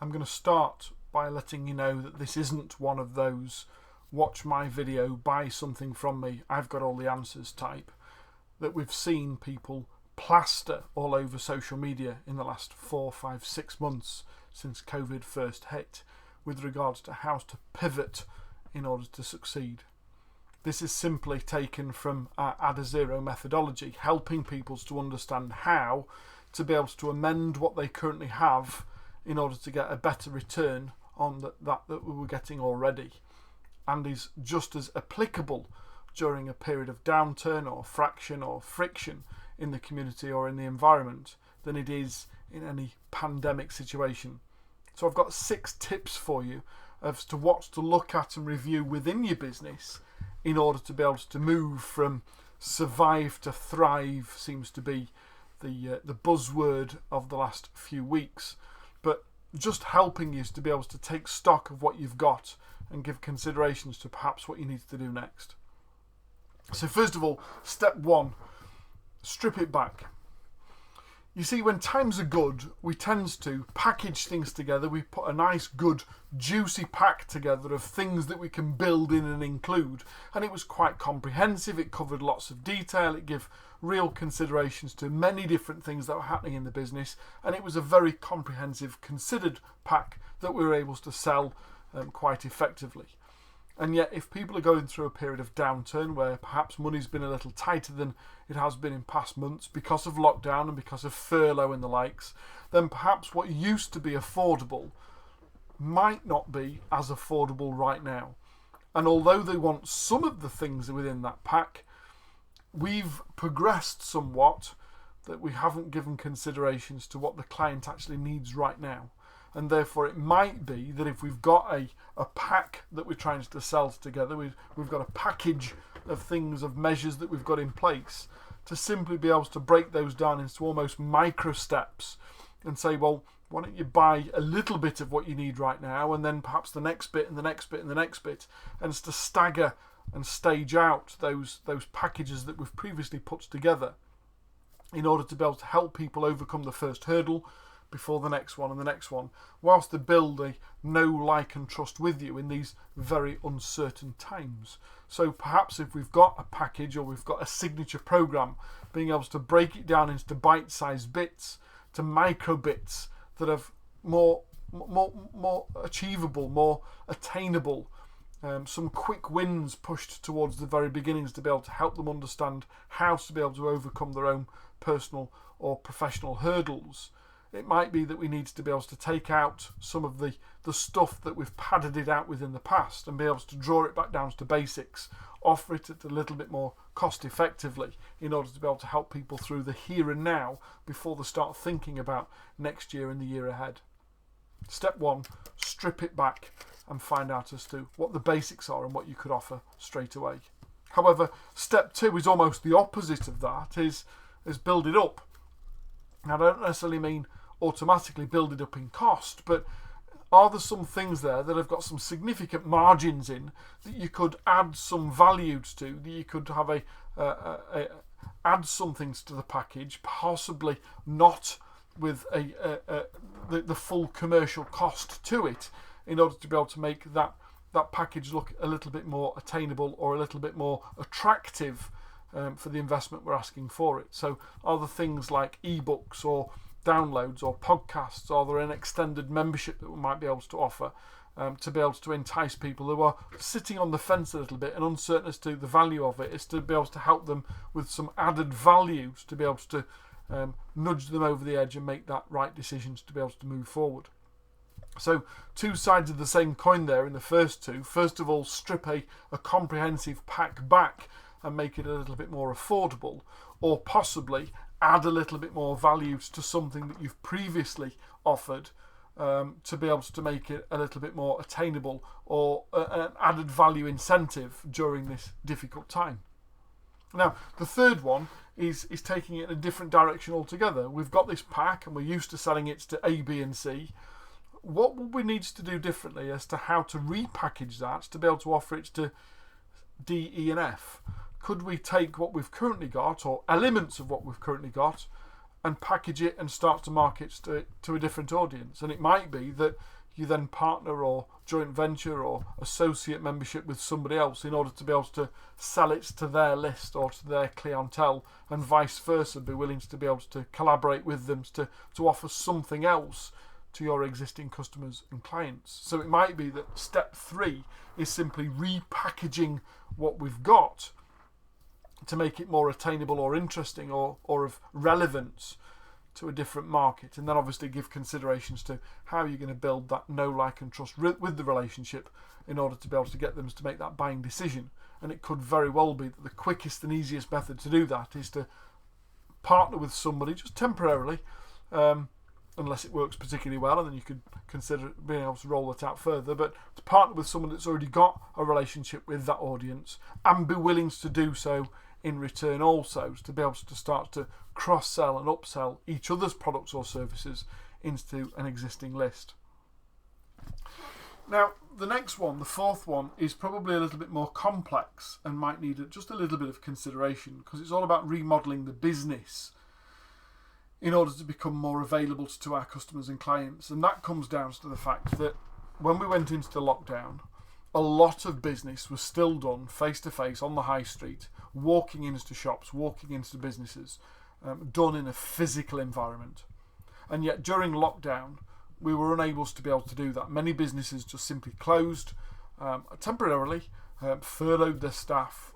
I'm going to start by letting you know that this isn't one of those watch my video, buy something from me, I've got all the answers type that we've seen people plaster all over social media in the last 4, 5, 6 months since COVID first hit with regards to how to pivot in order to succeed. This is simply taken from our Add a Zero methodology, helping people to understand how to be able to amend what they currently have in order to get a better return on that we were getting already, and is just as applicable during a period of downturn or fraction or friction in the community or in the environment than it is in any pandemic situation. So I've got 6 tips for you as to what to look at and review within your business in order to be able to move from survive to thrive. Seems to be the buzzword of the last few weeks, but just helping you to be able to take stock of what you've got and give considerations to perhaps what you need to do next. So first of all, step 1, strip it back. You see, when times are good, we tend to package things together. We put a nice, good, juicy pack together of things that we can build in and include. And it was quite comprehensive. It covered lots of detail. It gave real considerations to many different things that were happening in the business. And it was a very comprehensive, considered pack that we were able to sell quite effectively. And yet, if people are going through a period of downturn where perhaps money's been a little tighter than it has been in past months because of lockdown and because of furlough and the likes, then perhaps what used to be affordable might not be as affordable right now. And although they want some of the things within that pack, we've progressed somewhat that we haven't given considerations to what the client actually needs right now. And therefore it might be that if we've got a pack that we're trying to sell together, we've got a package of things, of measures that we've got in place, to simply be able to break those down into almost micro steps and say, well, why don't you buy a little bit of what you need right now, and then perhaps the next bit and the next bit and the next bit, and it's to stagger and stage out those packages that we've previously put together in order to be able to help people overcome the first hurdle before the next one and the next one, whilst they build a know, like and trust with you in these very uncertain times. So perhaps if we've got a package or we've got a signature program, being able to break it down into bite-sized bits, to micro bits that are more achievable, more attainable, some quick wins pushed towards the very beginnings to be able to help them understand how to be able to overcome their own personal or professional hurdles. It might be that we need to be able to take out some of the stuff that we've padded it out with in the past and be able to draw it back down to basics, offer it at a little bit more cost effectively in order to be able to help people through the here and now before they start thinking about next year and the year ahead. Step 1, strip it back and find out as to what the basics are and what you could offer straight away. However, step 2 is almost the opposite of that, is build it up. Now, I don't necessarily mean automatically build it up in cost, but are there some things there that have got some significant margins in that you could add some value to, that you could have add some things to the package, possibly not with the full commercial cost to it, in order to be able to make that package look a little bit more attainable or a little bit more attractive for the investment we're asking for it. So are there things like ebooks or downloads or podcasts? Are there an extended membership that we might be able to offer to be able to entice people who are sitting on the fence a little bit and uncertain as to the value of it, is to be able to help them with some added values to be able to nudge them over the edge and make that right decisions to be able to move forward. So 2 sides of the same coin there in the first 2. First of all, strip a comprehensive pack back and make it a little bit more affordable, or possibly add a little bit more value to something that you've previously offered to be able to make it a little bit more attainable, or an added value incentive during this difficult time. Now, the third one is taking it in a different direction altogether. We've got this pack and we're used to selling it to A, B and C. What would we need to do differently as to how to repackage that to be able to offer it to D, E and F? Could we take what we've currently got, or elements of what we've currently got, and package it and start to market to a different audience. And it might be that you then partner or joint venture or associate membership with somebody else in order to be able to sell it to their list or to their clientele, and vice versa, be willing to be able to collaborate with them to offer something else to your existing customers and clients. So it might be that step 3 is simply repackaging what we've got to make it more attainable or interesting or of relevance to a different market, and then obviously give considerations to how you're going to build that know, like and trust with the relationship in order to be able to get them to make that buying decision. And it could very well be that the quickest and easiest method to do that is to partner with somebody just temporarily, unless it works particularly well, and then you could consider being able to roll it out further, but to partner with someone that's already got a relationship with that audience and be willing to do so in return also, to be able to start to cross-sell and upsell each other's products or services into an existing list. Now, the next one, the 4th one, is probably a little bit more complex and might need just a little bit of consideration, because it's all about remodeling the business in order to become more available to our customers and clients. And that comes down to the fact that when we went into lockdown, a lot of business was still done face-to-face on the high street, walking into shops, walking into businesses, done in a physical environment. And yet during lockdown, we were unable to be able to do that. Many businesses just simply closed temporarily, furloughed their staff.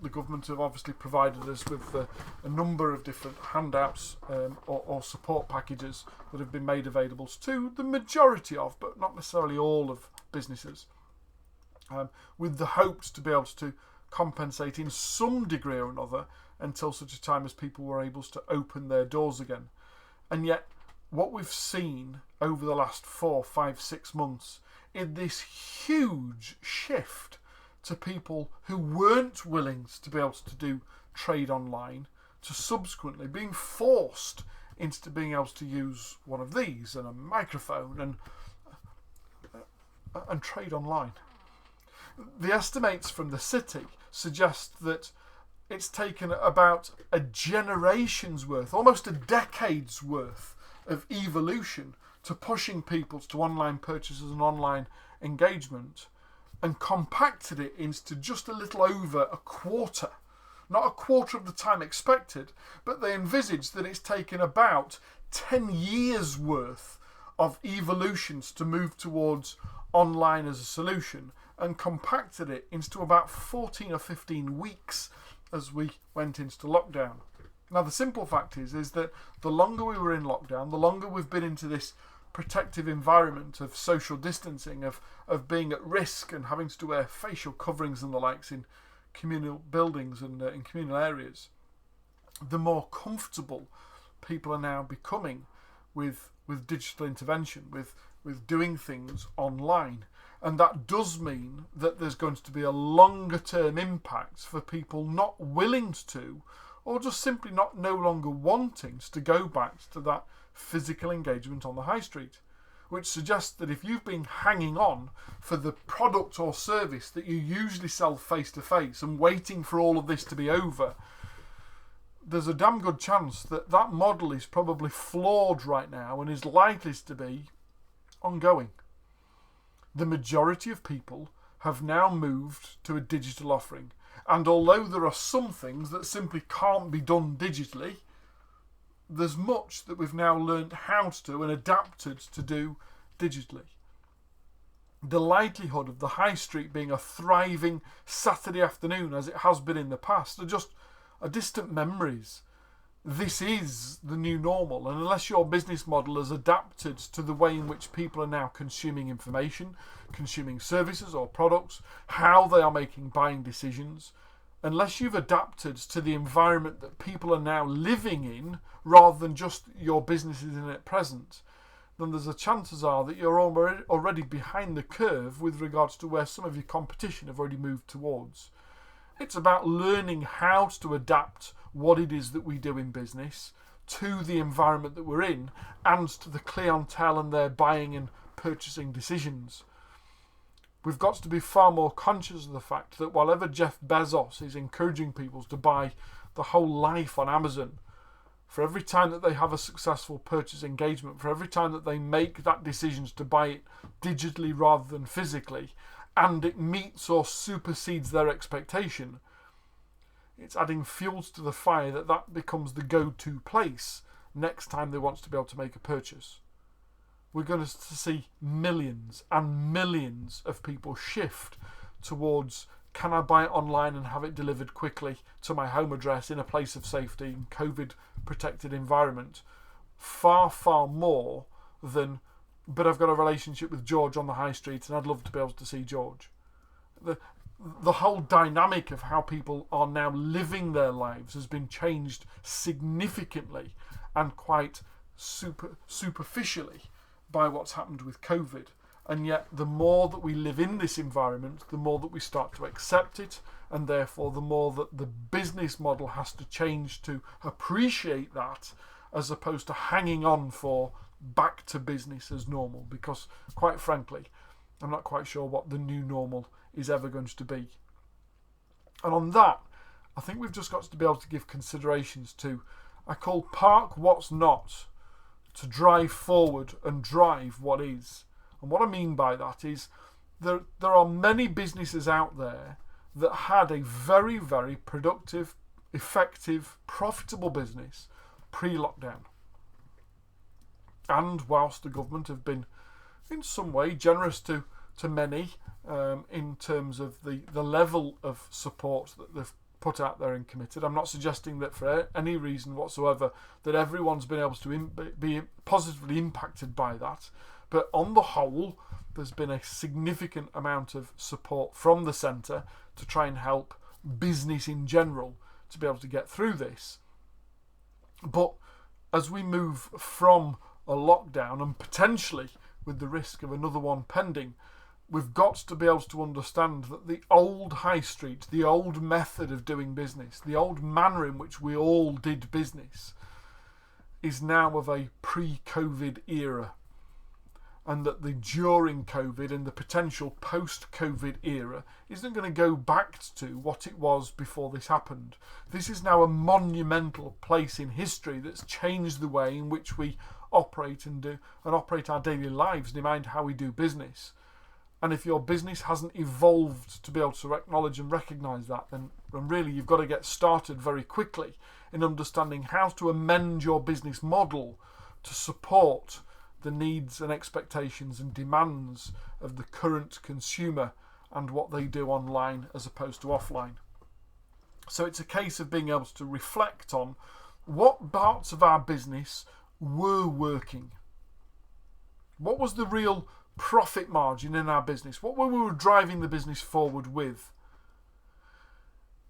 The government have obviously provided us with a number of different handouts or support packages that have been made available to the majority of, but not necessarily all of, businesses, with the hopes to be able to compensate in some degree or another until such a time as people were able to open their doors again. And yet what we've seen over the last 4, 5, 6 months is this huge shift to people who weren't willing to be able to do trade online, to subsequently being forced into being able to use one of these and a microphone and trade online. The estimates from the city suggest that it's taken about a generation's worth, almost a decade's worth of evolution to pushing people to online purchases and online engagement, and compacted it into just a little over a quarter. Not a quarter of the time expected, but they envisage that it's taken about 10 years worth of evolutions to move towards online as a solution, and compacted it into about 14 or 15 weeks as we went into lockdown. Now the simple fact is that the longer we were in lockdown, the longer we've been into this protective environment of social distancing, of being at risk and having to wear facial coverings and the likes in communal buildings and in communal areas, the more comfortable people are now becoming with digital intervention, with doing things online. And that does mean that there's going to be a longer term impact for people not willing to, or just simply no longer wanting to go back to that physical engagement on the high street, which suggests that if you've been hanging on for the product or service that you usually sell face to face and waiting for all of this to be over, there's a damn good chance that that model is probably flawed right now and is likely to be ongoing. The majority of people have now moved to a digital offering, and although there are some things that simply can't be done digitally, there's much that we've now learned how to do and adapted to do digitally. The likelihood of the high street being a thriving Saturday afternoon as it has been in the past are distant memories. This is the new normal, and unless your business model has adapted to the way in which people are now consuming information, consuming services or products, how they are making buying decisions, unless you've adapted to the environment that people are now living in rather than just your business is in at present, then there's a chances are that you're already behind the curve with regards to where some of your competition have already moved towards. It's about learning how to adapt what it is that we do in business to the environment that we're in and to the clientele and their buying and purchasing decisions. We've got to be far more conscious of the fact that while ever Jeff Bezos is encouraging people to buy the whole life on Amazon, for every time that they have a successful purchase engagement, for every time that they make that decision to buy it digitally rather than physically, and it meets or supersedes their expectation, it's adding fuels to the fire that becomes the go-to place next time they want to be able to make a purchase. We're going to see millions and millions of people shift towards, can I buy it online and have it delivered quickly to my home address in a place of safety, in COVID-protected environment, far, far more than, but I've got a relationship with George on the high street and I'd love to be able to see George. The whole dynamic of how people are now living their lives has been changed significantly and quite superficially by what's happened with COVID. And yet the more that we live in this environment, the more that we start to accept it, and therefore the more that the business model has to change to appreciate that, as opposed to hanging on for back to business as normal, because quite frankly I'm not quite sure what the new normal is ever going to be. And on that, I think we've just got to be able to give considerations to, I call park what's not to drive forward and drive what is. And what I mean by that is there are many businesses out there that had a very, very productive, effective, profitable business pre-lockdown. And whilst the government have been in some way generous to many in terms of the level of support that they've put out there and committed, I'm not suggesting that for any reason whatsoever that everyone's been able to be positively impacted by that. But on the whole, there's been a significant amount of support from the centre to try and help business in general to be able to get through this. But as we move from a lockdown, and potentially with the risk of another one pending, we've got to be able to understand that the old high street, the old method of doing business, the old manner in which we all did business is now of a pre-COVID era. And that the during COVID and the potential post-COVID era isn't going to go back to what it was before this happened. This is now a monumental place in history that's changed the way in which we operate and operate our daily lives, no matter how we do business. And if your business hasn't evolved to be able to acknowledge and recognise that, then really you've got to get started very quickly in understanding how to amend your business model to support the needs and expectations and demands of the current consumer and what they do online as opposed to offline. So it's a case of being able to reflect on what parts of our business were working. What was the real profit margin in our business? What we were driving the business forward with?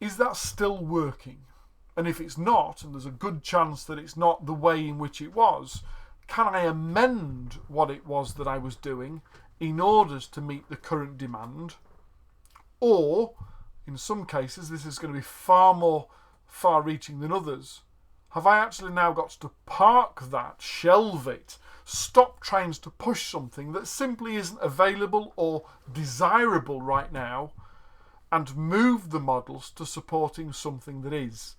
Is that still working? And if it's not, and there's a good chance that it's not the way in which it was, can I amend what it was that I was doing in order to meet the current demand? Or, in some cases, this is going to be far more far-reaching than others. Have I actually now got to park that, shelve it, stop trying to push something that simply isn't available or desirable right now, and move the models to supporting something that is?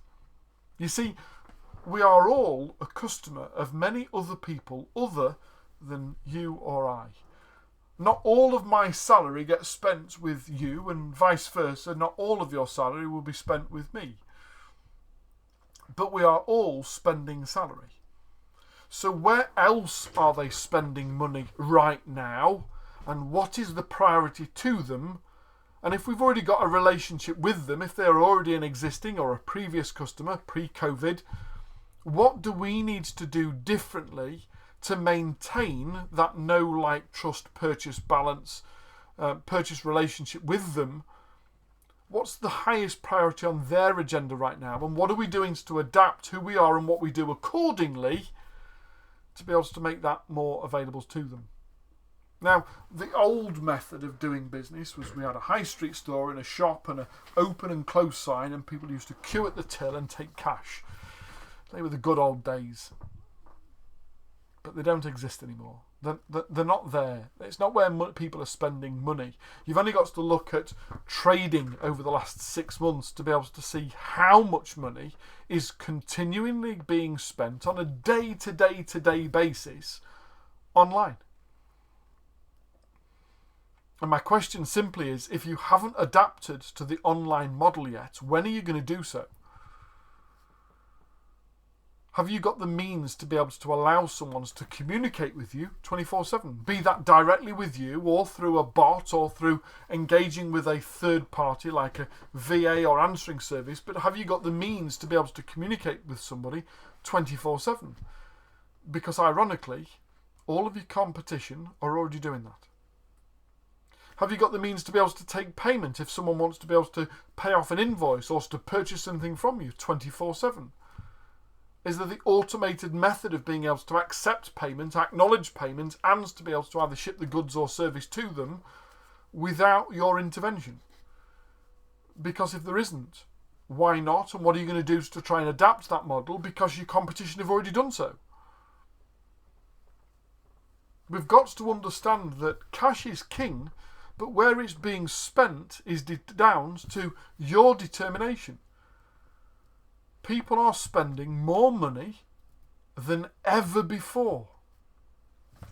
You see, we are all a customer of many other people other than you or I. Not all of my salary gets spent with you, and vice versa. Not all of your salary will be spent with me. But we are all spending salary. So where else are they spending money right now? And what is the priority to them? And if we've already got a relationship with them, if they're already an existing or a previous customer pre-COVID, what do we need to do differently to maintain that know, like, trust, purchase balance, purchase relationship with them? What's the highest priority on their agenda right now? And what are we doing to adapt who we are and what we do accordingly to be able to make that more available to them? Now, the old method of doing business was we had a high street store and a shop and an open and close sign, and people used to queue at the till and take cash. They were the good old days. But they don't exist anymore. They're not there. It's not where people are spending money. You've only got to look at trading over the last 6 months to be able to see how much money is continually being spent on a day-to-day basis online. And my question simply is, if you haven't adapted to the online model yet, when are you going to do so? Have you got the means to be able to allow someone to communicate with you 24/7? Be that directly with you or through a bot or through engaging with a third party like a VA or answering service, but have you got the means to be able to communicate with somebody 24/7? Because ironically, all of your competition are already doing that. Have you got the means to be able to take payment if someone wants to be able to pay off an invoice or to purchase something from you 24/7? Is there the automated method of being able to accept payment, acknowledge payment, and to be able to either ship the goods or service to them without your intervention? Because if there isn't, why not? And what are you going to do to try and adapt that model? Because your competition have already done so. We've got to understand that cash is king, but where it's being spent is down to your determination. People are spending more money than ever before.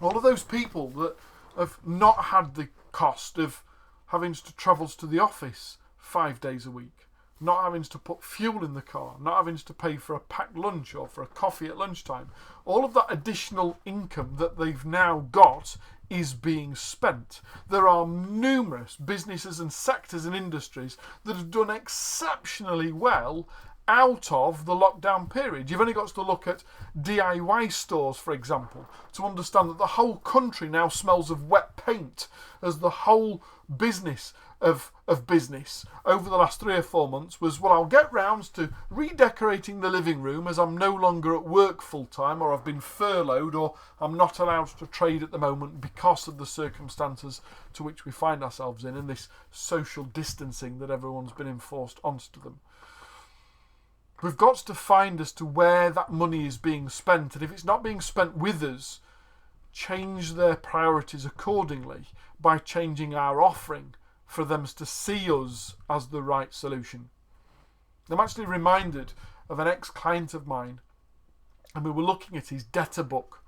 All of those people that have not had the cost of having to travel to the office 5 days a week, not having to put fuel in the car, not having to pay for a packed lunch or for a coffee at lunchtime, all of that additional income that they've now got is being spent. There are numerous businesses and sectors and industries that have done exceptionally well out of the lockdown period. You've only got to look at DIY stores, for example, to understand that the whole country now smells of wet paint, as the whole business of business over the last 3 or 4 months was, well, I'll get round to redecorating the living room as I'm no longer at work full time, or I've been furloughed, or I'm not allowed to trade at the moment because of the circumstances to which we find ourselves in, and this social distancing that everyone's been enforced onto them. We've got to find as to where that money is being spent, and if it's not being spent with us, change their priorities accordingly by changing our offering for them to see us as the right solution. I'm actually reminded of an ex-client of mine, and we were looking at his debtor book,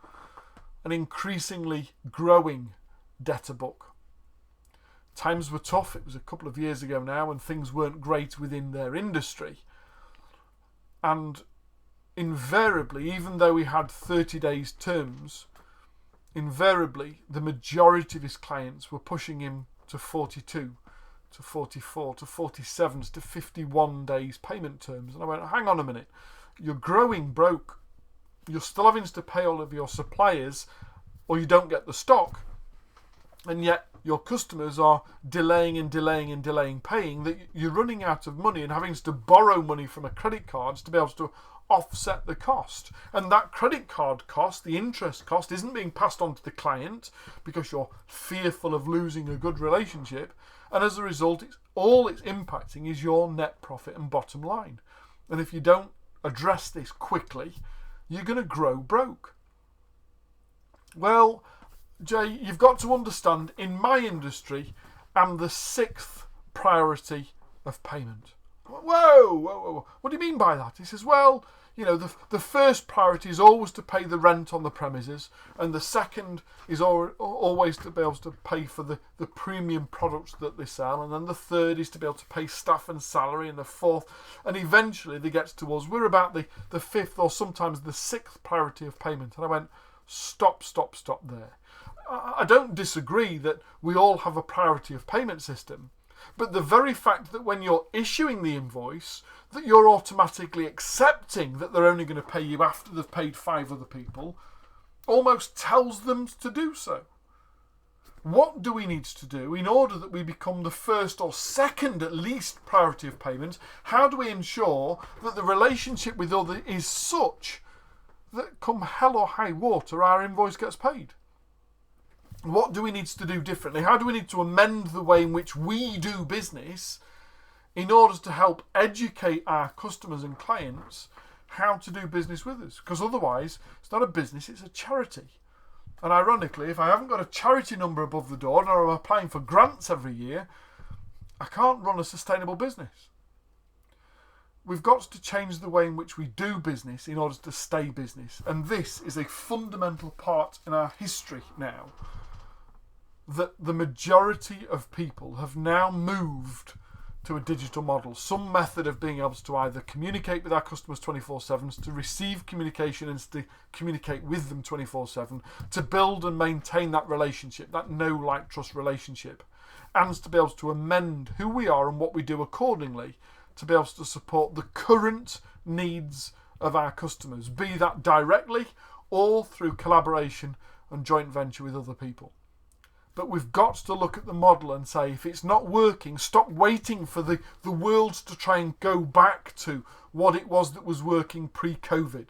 an increasingly growing debtor book. Times were tough. It was a couple of years ago now, and things weren't great within their industry. And invariably, even though he had 30 days terms, invariably the majority of his clients were pushing him to 42, to 44, to 47, to 51 days payment terms. And I went, hang on a minute, you're growing broke, you're still having to pay all of your suppliers, or you don't get the stock, and yet your customers are delaying paying, that you're running out of money and having to borrow money from a credit card to be able to offset the cost. And that credit card cost, the interest cost, isn't being passed on to the client because you're fearful of losing a good relationship. And as a result, all it's impacting is your net profit and bottom line. And if you don't address this quickly, you're going to grow broke. Well, Jay, you've got to understand, in my industry, I'm the 6th priority of payment. Whoa. What do you mean by that? He says, well, the first priority is always to pay the rent on the premises, and the second is always to be able to pay for the premium products that they sell, and then the third is to be able to pay staff and salary, and the fourth, and eventually they get to us, we're about the 5th or sometimes the 6th priority of payment. And I went, stop there. I don't disagree that we all have a priority of payment system, but the very fact that when you're issuing the invoice that you're automatically accepting that they're only going to pay you after they've paid 5 other people almost tells them to do so. What do we need to do in order that we become the first or second at least priority of payment? How do we ensure that the relationship with others is such that come hell or high water our invoice gets paid? What do we need to do differently? How do we need to amend the way in which we do business in order to help educate our customers and clients how to do business with us? Because otherwise, it's not a business, it's a charity. And ironically, if I haven't got a charity number above the door or I'm applying for grants every year, I can't run a sustainable business. We've got to change the way in which we do business in order to stay business. And this is a fundamental part in our history now, that the majority of people have now moved to a digital model, some method of being able to either communicate with our customers 24/7, to receive communication and to communicate with them 24/7, to build and maintain that relationship, that know, like, trust relationship, and to be able to amend who we are and what we do accordingly to be able to support the current needs of our customers, be that directly or through collaboration and joint venture with other people. But we've got to look at the model and say, if it's not working, stop waiting for the world to try and go back to what it was that was working pre-COVID.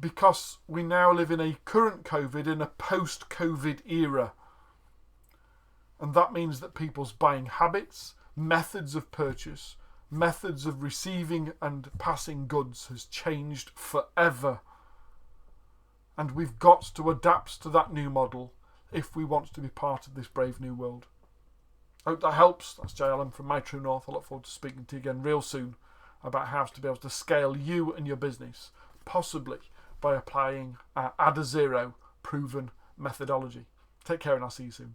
Because we now live in a current COVID, in a post-COVID era. And that means that people's buying habits, methods of purchase, methods of receiving and passing goods has changed forever. And we've got to adapt to that new model if we want to be part of this brave new world. I hope that helps. That's JLM from My True North. I look forward to speaking to you again real soon about how to be able to scale you and your business, possibly by applying our Add a Zero proven methodology. Take care and I'll see you soon.